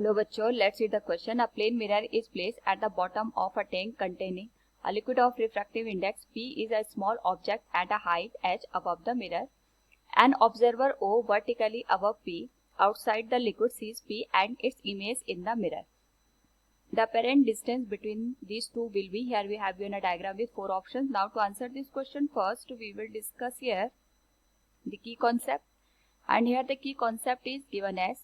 Hello बच्चों, let's read the question. A plane mirror is placed at the bottom of a tank containing a liquid of refractive index P is a small object at a height h above the mirror. An observer O vertically above P outside the liquid sees P and its image in the mirror. The apparent distance between these two will be, here we have given a diagram with 4 options. Now to answer this question, first we will discuss here the key concept, and here the key concept is given as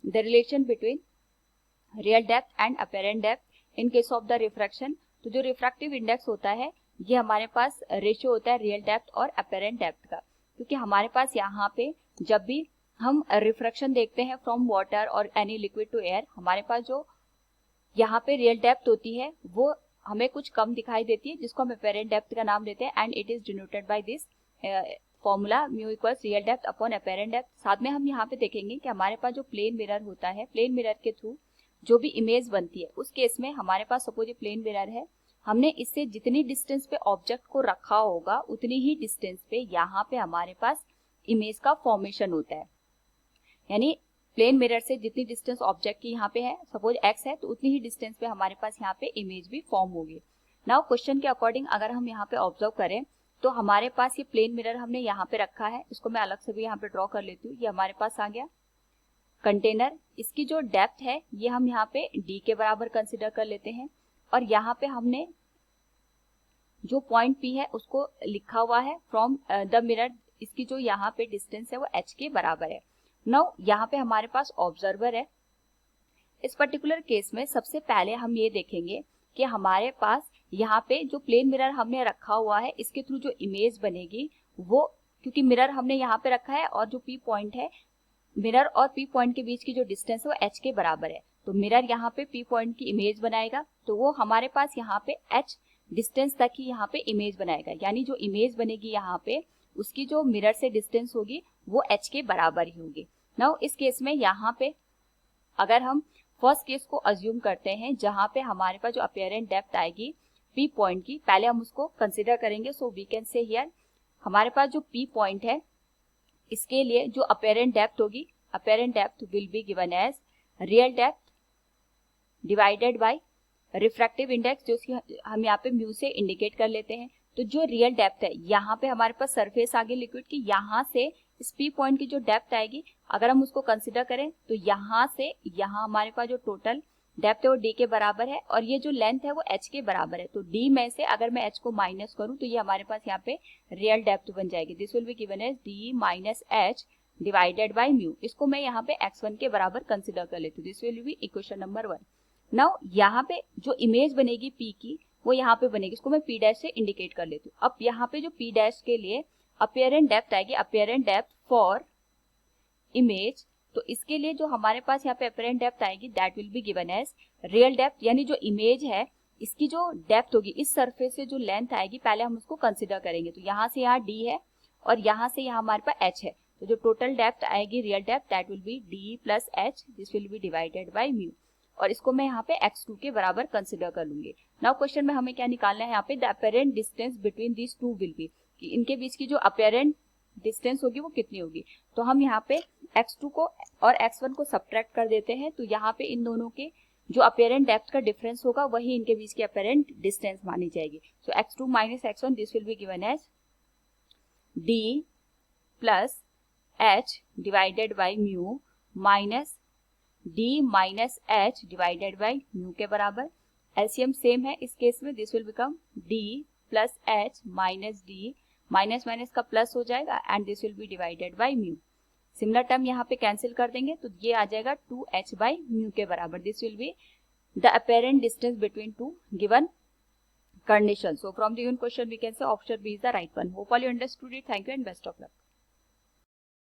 the relation between real depth and apparent depth in case of the refraction. तो जो refractive index होता है ये हमारे पास ratio होता है real depth और apparent depth का, क्योंकि हमारे पास यहाँ पे जब भी हम रिफ्रैक्शन देखते हैं फ्रॉम वाटर और एनी लिक्विड टू एयर, हमारे पास जो यहाँ पे रियल डेप्थ होती है वो हमें कुछ कम दिखाई देती है, जिसको हम अपेरेंट डेप्थ का नाम देते हैं, and it is denoted by this formula mu equals real depth upon apparent depth. साथ में हम यहाँ पे देखेंगे कि हमारे पास जो प्लेन मिरर होता है, प्लेन मिरर के थ्रू जो भी इमेज बनती है, उस केस में हमारे पास सपोज ये प्लेन मिरर है, हमने इससे जितनी डिस्टेंस पे ऑब्जेक्ट को रखा होगा उतनी ही डिस्टेंस पे यहाँ पे हमारे पास इमेज का फॉर्मेशन होता है. यानी प्लेन मिरर से जितनी डिस्टेंस ऑब्जेक्ट की यहाँ पे है, सपोज x है, तो उतनी ही डिस्टेंस पे हमारे पास यहाँ पे इमेज भी फॉर्म होगी. नाउ क्वेश्चन के अकॉर्डिंग अगर हम यहाँ पे ऑब्जर्व करें तो हमारे पास ये प्लेन मिरर हमने यहाँ पे रखा है, इसको मैं अलग से भी यहाँ पे ड्रॉ कर लेती हूँ. ये हमारे पास आ गया कंटेनर. इसकी जो डेप्थ है ये हम यहाँ पे d के बराबर कंसिडर कर लेते हैं, और यहाँ पे हमने जो पॉइंट P है उसको लिखा हुआ है फ्रॉम द मिरर. इसकी जो यहाँ पे डिस्टेंस है वो h के बराबर है. नाउ यहाँ पे हमारे पास ऑब्जर्वर है. इस पर्टिकुलर केस में सबसे पहले हम ये देखेंगे कि हमारे पास यहाँ पे जो प्लेन मिरर हमने रखा हुआ है इसके थ्रू जो इमेज बनेगी वो, क्योंकि मिरर हमने यहाँ पे रखा है और जो P पॉइंट है, मिरर और P पॉइंट के बीच की जो डिस्टेंस है वो h के बराबर है, तो मिरर यहाँ पे P पॉइंट की इमेज बनाएगा, तो वो हमारे पास यहाँ पे h डिस्टेंस तक ही यहाँ पे इमेज बनाएगा. यानी जो इमेज बनेगी यहाँ पे उसकी जो मिरर से डिस्टेंस होगी वो h के बराबर ही होगी. नाउ इस केस में यहाँ पे अगर हम फर्स्ट केस को अज्यूम करते हैं जहाँ पे हमारे पास जो अपीयरेंट डेप्थ आएगी P पॉइंट की, पहले हम उसको कंसिडर करेंगे. So we can say here हमारे पास जो P पॉइंट है इसके लिए जो अपीयरेंट डेप्थ होगी, apparent depth will be given as real depth divided by refractive index, जो हम यहाँ पे म्यू से इंडिकेट कर लेते हैं. तो जो रियल डेप्थ है यहाँ पे हमारे पास सरफेस आ गई लिक्विड की, यहाँ से इस P पॉइंट की जो डेप्थ आएगी अगर हम उसको कंसिडर करें तो यहाँ से यहाँ हमारे पास जो टोटल डेप्थ है वो d के बराबर है, और ये जो लेंथ है वो h के बराबर है. तो d में से अगर मैं h को माइनस करूं तो ये हमारे पास यहाँ पे रियल डेप्थ बन जाएगी. This will be given as d minus h divided by mu. इसको मैं यहाँ पे x1 के बराबर कंसिडर कर लेती हूँ. This will B equation number 1. Now यहाँ पे जो इमेज बनेगी P की वो यहाँ पे बनेगी, इसको मैं P डैश से इंडिकेट कर लेती हूँ. अब यहाँ पे जो P डैश के लिए अपीयरेंट डेप्थ आएगी, अपीयरेंट डेप्थ फॉर इमेज, तो इसके लिए जो हमारे पास यहाँ पे अपीयरेंट डेप्थ आएगी that will be given as real depth. यानी जो इमेज है इसकी जो डेप्थ होगी, इस सरफेस से जो लेंथ आएगी पहले हम उसको कंसिडर करेंगे. तो यहाँ से यहाँ d है और यहाँ से यहाँ हमारे पास h है, तो जो टोटल डेप्थ आएगी real depth that will B d plus h. This will be divided by mu, और इसको मैं यहाँ पे x2 के बराबर कंसिडर कर लूंगी. नाउ क्वेश्चन में हमें क्या निकालना है यहाँ पे, the apparent distance between these two will be, कि इनके बीच की जो अपीयरेंट डिस्टेंस होगी वो कितनी होगी. तो हम यहाँ पे x2 को और x1 को सब्ट्रैक्ट कर देते हैं, तो यहाँ पे इन दोनों के जो अपीयरेंट डेप्थ का डिफरेंस होगा वही इनके बीच की अपीयरेंट डिस्टेंस मानी जाएगी. So x2 minus x1 this will be given as d plus h divided by mu minus d minus h divided by mu के बराबर. एलसीएम सेम है इस केस में. This will become d plus h minus d, minus minus का plus हो जाएगा, and this will be divided by mu. Similar term यहाँ पे कैंसिल कर देंगे तो ये आ जाएगा 2h बाय म्यू के बराबर. This will be the apparent distance between two given condition. So from the given question we can say option B is the right one. Hope all you understood it. Thank you and best of luck.